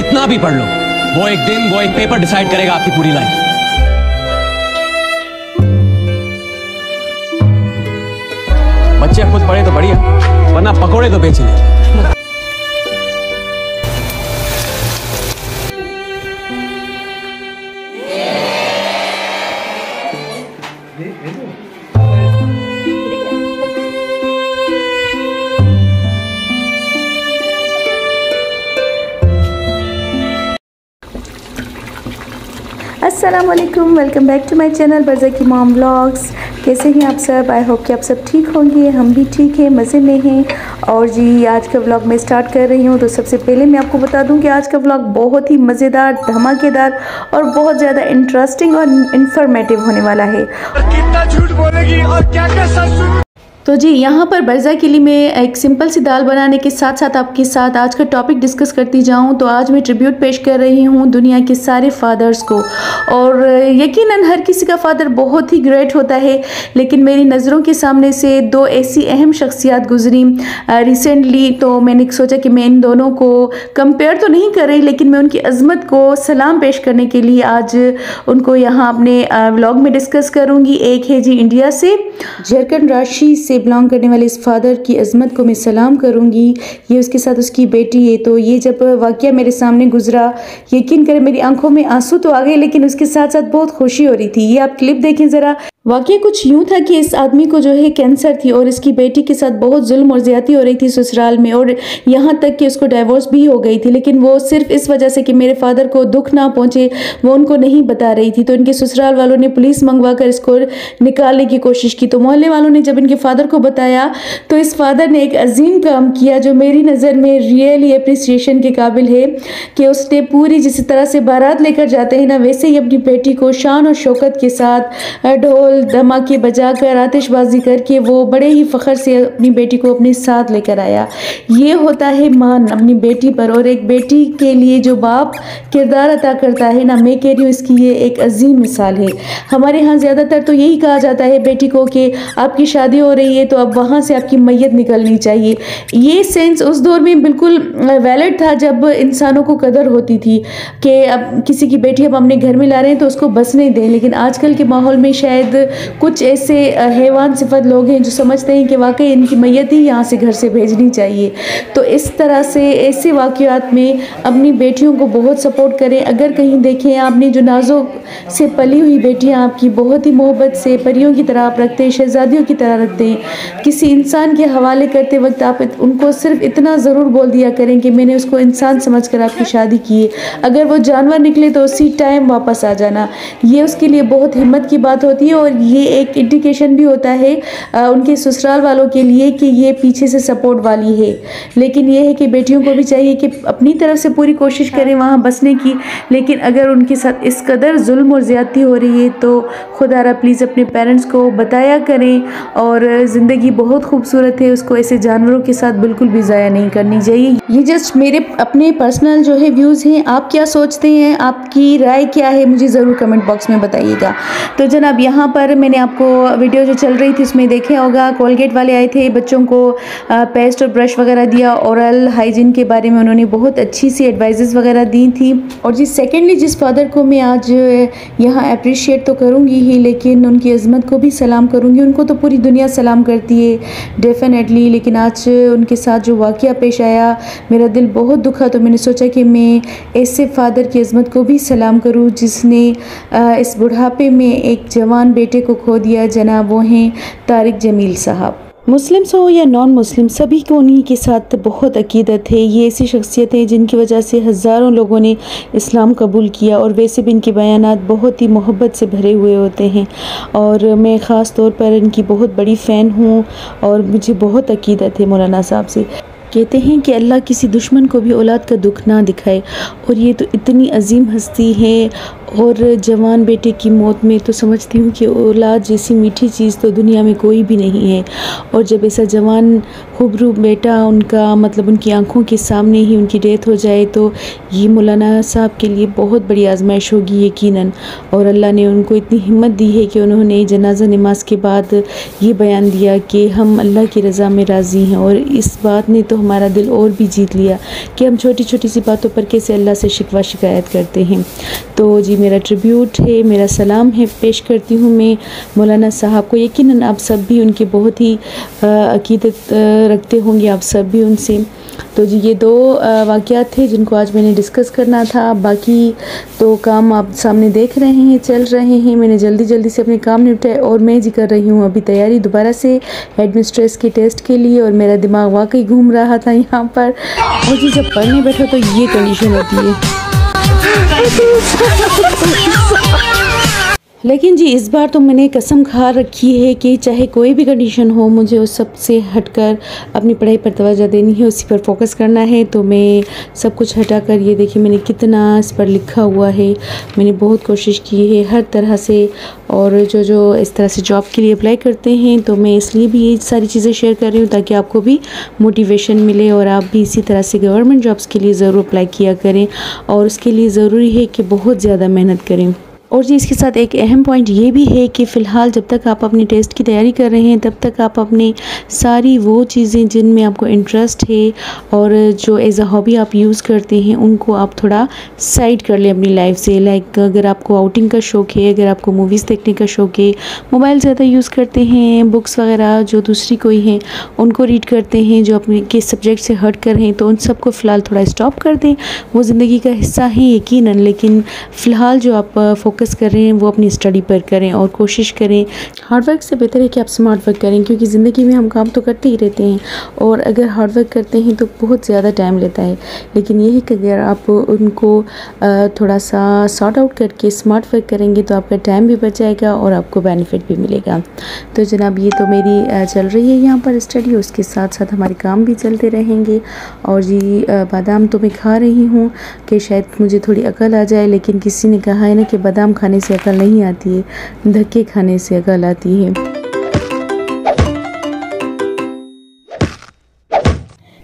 कितना भी पढ़ लो, वो एक दिन, वो एक पेपर डिसाइड करेगा आपकी पूरी लाइफ। बच्चे खुद पढ़े तो बढ़िया, वरना पकोड़े तो बेच ले। अस्सलाम वालेकुम, welcome back to my channel Barza की मॉम व्लॉग्स। कैसे हैं आप सब? आई होप कि आप सब ठीक होंगे। हम भी ठीक हैं, मज़े में हैं। और जी आज का व्लॉग मैं स्टार्ट कर रही हूँ। तो सबसे पहले मैं आपको बता दूँ कि आज का व्लॉग बहुत ही मज़ेदार, धमाकेदार और बहुत ज़्यादा इंटरेस्टिंग और इन्फॉर्मेटिव होने वाला है। कितना झूठ बोलेगी और क्या क्या सच। तो जी यहाँ पर बरज़ा के लिए मैं एक सिंपल सी दाल बनाने के साथ साथ आपके साथ आज का टॉपिक डिस्कस करती जाऊँ तो आज मैं ट्रिब्यूट पेश कर रही हूँ दुनिया के सारे फादर्स को। और यकीनन हर किसी का फादर बहुत ही ग्रेट होता है, लेकिन मेरी नज़रों के सामने से दो ऐसी अहम शख्सियात गुजरी रिसेंटली। तो मैंने सोचा कि मैं इन दोनों को कंपेयर तो नहीं कर रही, लेकिन मैं उनकी अज़मत को सलाम पेश करने के लिए आज उनको यहाँ अपने व्लॉग में डिस्कस करूँगी। एक है जी इंडिया से, झारखंड रांची से बिलोंग करने वाले इस फादर की अज़मत को मैं सलाम करूंगी। ये उसके साथ उसकी बेटी है। तो ये जब वाक़या मेरे सामने गुजरा, यकीन करें मेरी आंखों में आंसू तो आ गए, लेकिन उसके साथ साथ बहुत खुशी हो रही थी। ये आप क्लिप देखें ज़रा। वाक़या कुछ यूँ था कि इस आदमी को जो है कैंसर थी और इसकी बेटी के साथ बहुत जुल्म और ज़्यादती हो रही थी ससुराल में, और यहाँ तक कि उसको डाइवोर्स भी हो गई थी। लेकिन वो सिर्फ इस वजह से कि मेरे फादर को दुख ना पहुँचे वो उनको नहीं बता रही थी। तो इनके ससुराल वालों ने पुलिस मंगवा कर इसको निकालने की कोशिश की। तो मोहल्ले वालों ने जब इनके फादर को बताया तो इस फादर ने एक अजीम काम किया जो मेरी नज़र में रियली अप्रिसिएशन के काबिल है कि उसने पूरी जिस तरह से बारात लेकर जाते हैं ना, वैसे ही अपनी बेटी को शान और शौकत के साथ ढोल धमाके बजाकर आतिशबाजी करके वो बड़े ही फ़ख्र से अपनी बेटी को अपने साथ लेकर आया। ये होता है मान अपनी बेटी पर, और एक बेटी के लिए जो बाप किरदार अता करता है ना, मैं कह रही हूँ इसकी ये एक अजीम मिसाल है। हमारे यहाँ ज़्यादातर तो यही कहा जाता है बेटी को कि आपकी शादी हो रही है तो अब वहाँ से आपकी मैयत निकलनी चाहिए। ये सेंस उस दौर में बिल्कुल वैलिड था जब इंसानों को कदर होती थी कि अब किसी की बेटी अब अपने घर में ला रहे हैं तो उसको बसने दें। लेकिन आजकल के माहौल में शायद कुछ ऐसे हैवान सिफत लोग हैं जो समझते हैं कि वाकई इनकी मैयत ही यहाँ से घर से भेजनी चाहिए। तो इस तरह से ऐसे वाक़यात में अपनी बेटियों को बहुत सपोर्ट करें। अगर कहीं देखें आपने जो नाज़ों से पली हुई बेटियाँ आपकी बहुत ही मोहब्बत से परियों की तरह आप रखते हैं, शहजादियों की तरह रखते हैं, किसी इंसान के हवाले करते वक्त आप उनको सिर्फ इतना ज़रूर बोल दिया करें कि मैंने उसको इंसान समझ कर आपकी शादी की है। अगर वो जानवर निकले तो उसी टाइम वापस आ जाना, ये उसके लिए बहुत हिम्मत की बात होती है। और ये एक इंडिकेशन भी होता है उनके ससुराल वालों के लिए कि ये पीछे से सपोर्ट वाली है। लेकिन ये है कि बेटियों को भी चाहिए कि अपनी तरफ से पूरी कोशिश करें वहाँ बसने की, लेकिन अगर उनके साथ इस कदर जुल्म और ज़्यादती हो रही है तो खुदारा प्लीज़ अपने पेरेंट्स को बताया करें। और ज़िंदगी बहुत खूबसूरत है, उसको ऐसे जानवरों के साथ बिल्कुल भी ज़ाया नहीं करनी चाहिए। ये जस्ट मेरे अपने पर्सनल जो है व्यूज़ हैं। आप क्या सोचते हैं, आपकी राय क्या है, मुझे ज़रूर कमेंट बॉक्स में बताइएगा। तो जनाब यहाँ पर मैंने आपको वीडियो जो चल रही थी उसमें देखा होगा कोलगेट वाले आए थे, बच्चों को पेस्ट और ब्रश वगैरह दिया, ओरल हाइजीन के बारे में उन्होंने बहुत अच्छी सी एडवाइजेस वगैरह दी थी। और जी सेकेंडली जिस फादर को मैं आज यहाँ अप्रिशिएट तो करूँगी ही, लेकिन उनकी अज़मत को भी सलाम करूँगी। उनको तो पूरी दुनिया सलाम करती है डेफिनेटली, लेकिन आज उनके साथ जो वाक़या पेश आया मेरा दिल बहुत दुखा। तो मैंने सोचा कि मैं ऐसे फादर की अज़मत को भी सलाम करूँ जिसने इस बुढ़ापे में एक जवान बेटे को खो दिया। जनाब वो हैं तारिक जमील साहब। मुस्लिम्स हो या नॉन मुस्लिम सभी को उन्हीं के साथ बहुत अकीदत है। ये ऐसी शख्सियत है जिनकी वजह से हज़ारों लोगों ने इस्लाम कबूल किया, और वैसे भी इनके बयानात बहुत ही मोहब्बत से भरे हुए होते हैं। और मैं ख़ास तौर पर इनकी बहुत बड़ी फ़ैन हूँ और मुझे बहुत अकीदत है मौलाना साहब से। कहते हैं कि अल्लाह किसी दुश्मन को भी औलाद का दुख ना दिखाए, और ये तो इतनी अजीम हस्ती है और जवान बेटे की मौत में तो समझती हूँ कि औलाद जैसी मीठी चीज़ तो दुनिया में कोई भी नहीं है। और जब ऐसा जवान खूबसूरत बेटा उनका मतलब उनकी आंखों के सामने ही उनकी डेथ हो जाए तो ये मौलाना साहब के लिए बहुत बड़ी आजमाइश होगी यकीनन। और अल्लाह ने उनको इतनी हिम्मत दी है कि उन्होंने जनाजा नमाज के बाद ये बयान दिया कि हम अल्लाह की रज़ा में राज़ी हैं। और इस बात ने तो हमारा दिल और भी जीत लिया कि हम छोटी छोटी सी बातों पर कैसे अल्लाह से शिकवा शिकायत करते हैं। तो जी मेरा ट्रिब्यूट है, मेरा सलाम है, पेश करती हूँ मैं मौलाना साहब को। यकीनन आप सब भी उनके बहुत ही अकीदत रखते होंगे, आप सब भी उनसे। तो जी ये 2 वाक़यात थे जिनको आज मैंने डिस्कस करना था। बाकी तो काम आप सामने देख रहे हैं, चल रहे हैं। मैंने जल्दी से अपने काम निपटाए और मैं जी कर रही हूँ अभी तैयारी दोबारा से हेडमिस्ट्रेस के टेस्ट के लिए। और मेरा दिमाग वाकई घूम रहा था यहाँ पर। और जी जब पढ़ने बैठो तो ये कंडीशन होती है। लेकिन जी इस बार तो मैंने कसम खा रखी है कि चाहे कोई भी कंडीशन हो मुझे उस सब से हटकर अपनी पढ़ाई पर तवज्जो देनी है, उसी पर फोकस करना है। तो मैं सब कुछ हटाकर ये देखिए मैंने कितना इस पर लिखा हुआ है। मैंने बहुत कोशिश की है हर तरह से। और जो इस तरह से जॉब के लिए अप्लाई करते हैं तो मैं इसलिए भी ये सारी चीज़ें शेयर कर रही हूँ ताकि आपको भी मोटिवेशन मिले और आप भी इसी तरह से गवर्नमेंट जॉब्स के लिए ज़रूर अप्लाई किया करें। और उसके लिए ज़रूरी है कि बहुत ज़्यादा मेहनत करें। और जी इसके साथ एक अहम पॉइंट ये भी है कि फ़िलहाल जब तक आप अपने टेस्ट की तैयारी कर रहे हैं तब तक आप अपने सारी वो चीज़ें जिनमें आपको इंटरेस्ट है और जो एज अ हॉबी आप यूज़ करते हैं उनको आप थोड़ा साइड कर लें अपनी लाइफ से। लाइक अगर आपको आउटिंग का शौक़ है, अगर आपको मूवीज़ देखने का शौक़ है, मोबाइल ज़्यादा यूज़ करते हैं, बुक्स वगैरह जो दूसरी कोई हैं उनको रीड करते हैं जो अपने के सब्जेक्ट से हट कर हैं, तो उन सबको फ़िलहाल थोड़ा स्टॉप कर दें। वो ज़िंदगी का हिस्सा है यकीनन, लेकिन फ़िलहाल जो आप फोकस कर रहे हैं वो अपनी स्टडी पर करें और कोशिश करें। हार्ड वर्क से बेहतर है कि आप स्मार्ट वर्क करें, क्योंकि ज़िंदगी में हम काम तो करते ही रहते हैं और अगर हार्ड वर्क करते हैं तो बहुत ज़्यादा टाइम लेता है। लेकिन यही कि अगर आप उनको थोड़ा सा सॉर्ट आउट करके स्मार्ट वर्क करेंगे तो आपका टाइम भी बच जाएगा और आपको बेनिफिट भी मिलेगा। तो जनाब ये तो मेरी चल रही है यहाँ पर स्टडी, उसके साथ साथ हमारे काम भी चलते रहेंगे। और जी बादाम तो मैं खा रही हूँ कि शायद मुझे थोड़ी अकल आ जाए, लेकिन किसी ने कहा है ना कि बादाम खाने से अकल नहीं आती है, धक्के खाने से अकल आती है।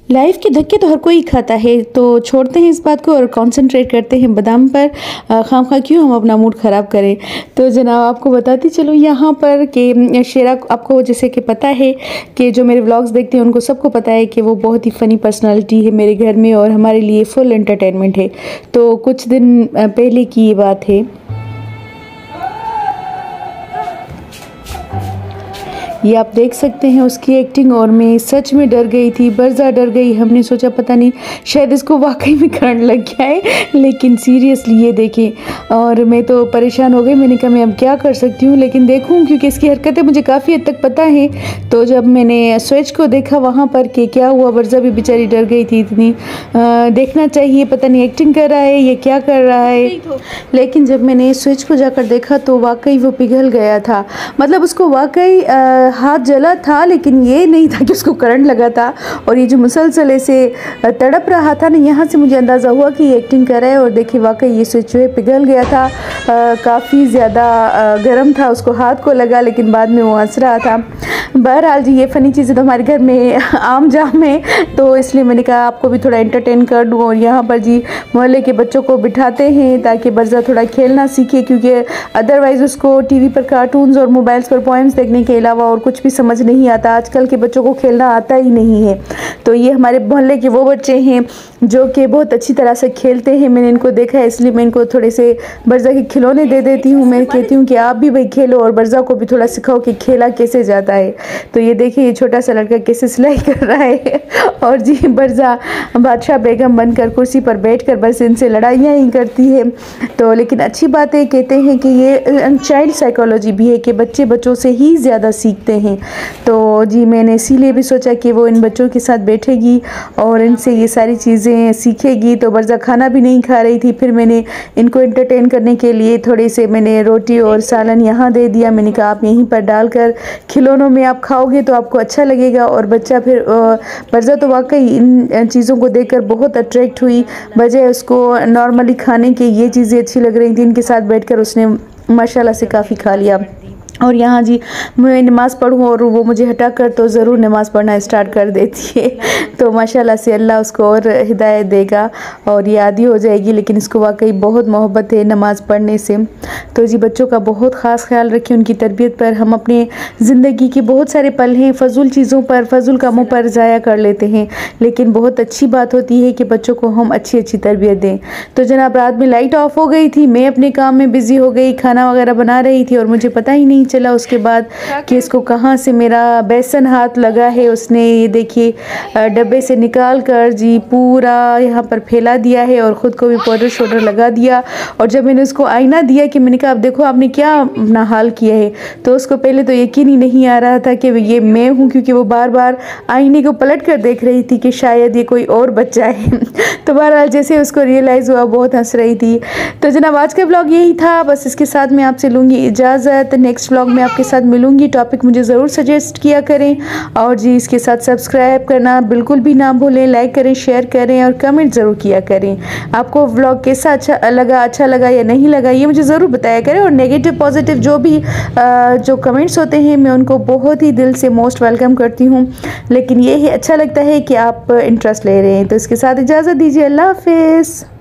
लाइफ के धक्के तो हर कोई खाता है, तो छोड़ते हैं इस बात को और कंसंट्रेट करते हैं बादाम पर। खामखा क्यों हम अपना मूड ख़राब करें। तो जनाब आपको बताती चलो यहाँ पर कि शेरा आपको जैसे कि पता है कि जो मेरे व्लॉग्स देखते हैं उनको सबको पता है कि वो बहुत ही फ़नी पर्सनालिटी है मेरे घर में और हमारे लिए फुल एंटरटेनमेंट है। तो कुछ दिन पहले की ये बात है, ये आप देख सकते हैं उसकी एक्टिंग, और मैं सच में डर गई थी, बरजा डर गई। हमने सोचा पता नहीं शायद इसको वाकई में करंट लग गया है, लेकिन सीरियसली ये देखें और मैं तो परेशान हो गई। मैंने कहा मैं अब क्या कर सकती हूँ, लेकिन देखूँ क्योंकि इसकी हरकतें मुझे काफ़ी हद तक पता है। तो जब मैंने स्विच को देखा वहाँ पर कि क्या हुआ, बरजा भी बेचारी डर गई थी इतनी। देखना चाहिए, पता नहीं एक्टिंग कर रहा है या क्या कर रहा है, लेकिन जब मैंने स्विच को जाकर देखा तो वाकई वो पिघल गया था। मतलब उसको वाकई हाथ जला था, लेकिन ये नहीं था कि उसको करंट लगा था। और ये जो मुसलसल ऐसे तड़प रहा था ना, यहाँ से मुझे अंदाज़ा हुआ कि ये एक्टिंग कर रहा है। और देखिए वाकई ये स्विच जो है पिघल गया था, काफ़ी ज़्यादा गर्म था, उसको हाथ को लगा, लेकिन बाद में वो हंस रहा था। बहरहाल जी ये फ़नी चीज़ें तो हमारे घर में आम जाम है, तो इसलिए मैंने कहा आपको भी थोड़ा एंटरटेन कर दूँ। और यहाँ पर जी मोहल्ले के बच्चों को बिठाते हैं ताकि बरजा थोड़ा खेलना सीखे, क्योंकि अदरवाइज़ उसको टीवी पर कार्टून्स और मोबाइल्स पर पोएम्स देखने के अलावा और कुछ भी समझ नहीं आता। आजकल के बच्चों को खेलना आता ही नहीं है। तो ये हमारे मोहल्ले के वो बच्चे हैं जो कि बहुत अच्छी तरह से खेलते हैं। मैंने इनको देखा है, इसलिए मैं इनको थोड़े से बरजा के खिलौने दे देती हूँ। मैं कहती हूँ कि आप भी भाई खेलो और बरजा को भी थोड़ा सिखाओ कि खेला कैसे जाता है। तो ये देखिए ये छोटा सा लड़का कैसे सिलाई कर रहा है और जी बरजा बादशाह बेगम बनकर कुर्सी पर बैठकर बस इनसे लड़ाइयाँ ही करती है। तो लेकिन अच्छी बात है, कहते हैं कि ये चाइल्ड साइकोलॉजी भी है कि बच्चे बच्चों से ही ज़्यादा सीखते पूछते हैं। तो जी मैंने इसीलिए भी सोचा कि वो इन बच्चों के साथ बैठेगी और इनसे ये सारी चीज़ें सीखेगी। तो बरज़ा खाना भी नहीं खा रही थी, फिर मैंने इनको एंटरटेन करने के लिए थोड़े से मैंने रोटी और सालन यहाँ दे दिया। मैंने कहा आप यहीं पर डालकर खिलौनों में आप खाओगे तो आपको अच्छा लगेगा। और बच्चा फिर बरज़ा तो वाकई इन चीज़ों को देखकर बहुत अट्रैक्ट हुई, बजाय उसको नॉर्मली खाने के ये चीज़ें अच्छी लग रही थी। इनके साथ बैठकर उसने माशाल्लाह से काफ़ी खा लिया। और यहाँ जी मैं नमाज़ पढ़ूँ और वो मुझे हटा कर तो ज़रूर नमाज़ पढ़ना स्टार्ट कर देती है। तो माशाल्लाह से अल्लाह उसको और हिदायत देगा और ये आदी हो जाएगी, लेकिन इसको वाकई बहुत मोहब्बत है नमाज़ पढ़ने से। तो जी बच्चों का बहुत ख़ास ख्याल रखें, उनकी तरबियत पर। हम अपने ज़िंदगी के बहुत सारे पल हैं फ़जूल चीज़ों पर, फ़जूल कामों पर ज़ाया कर लेते हैं, लेकिन बहुत अच्छी बात होती है कि बच्चों को हम अच्छी तरबियत दें। तो जनाब रात में लाइट ऑफ हो गई थी, मैं अपने काम में बिज़ी हो गई, खाना वगैरह बना रही थी और मुझे पता ही नहीं चला उसके बाद कि इसको कहाँ से मेरा बेसन हाथ लगा है। उसने ये देखिए डब्बे से निकाल कर जी पूरा यहाँ पर फैला दिया है और ख़ुद को भी पाउडर शोडर लगा दिया। और जब मैंने उसको आईना दिया कि मैंने कहा अब देखो आपने क्या अपना हाल किया है, तो उसको पहले तो यकीन ही नहीं आ रहा था कि ये मैं हूँ, क्योंकि वो बार बार आईने को पलट कर देख रही थी कि शायद ये कोई और बच्चा है। तो बहरहाल जैसे उसको रियलाइज़ हुआ बहुत हंस रही थी। तो जनाब आज का ब्लॉग यही था, बस इसके साथ मैं आपसे लूँगी इजाज़त। नेक्स्ट ब्लॉग में आपके साथ मिलूँगी, टॉपिक मुझे ज़रूर सजेस्ट किया करें और जी इसके साथ सब्सक्राइब करना बिल्कुल भी ना भूलें, लाइक करें, शेयर करें और कमेंट ज़रूर किया करें। आपको व्लॉग कैसा अच्छा लगा या नहीं लगा ये मुझे ज़रूर बताया करें। और नेगेटिव पॉजिटिव जो भी जो कमेंट्स होते हैं मैं उनको बहुत ही दिल से मोस्ट वेलकम करती हूँ, लेकिन ये ही अच्छा लगता है कि आप इंटरेस्ट ले रहे हैं। तो इसके साथ इजाज़त दीजिए, अल्लाह हाफिज़।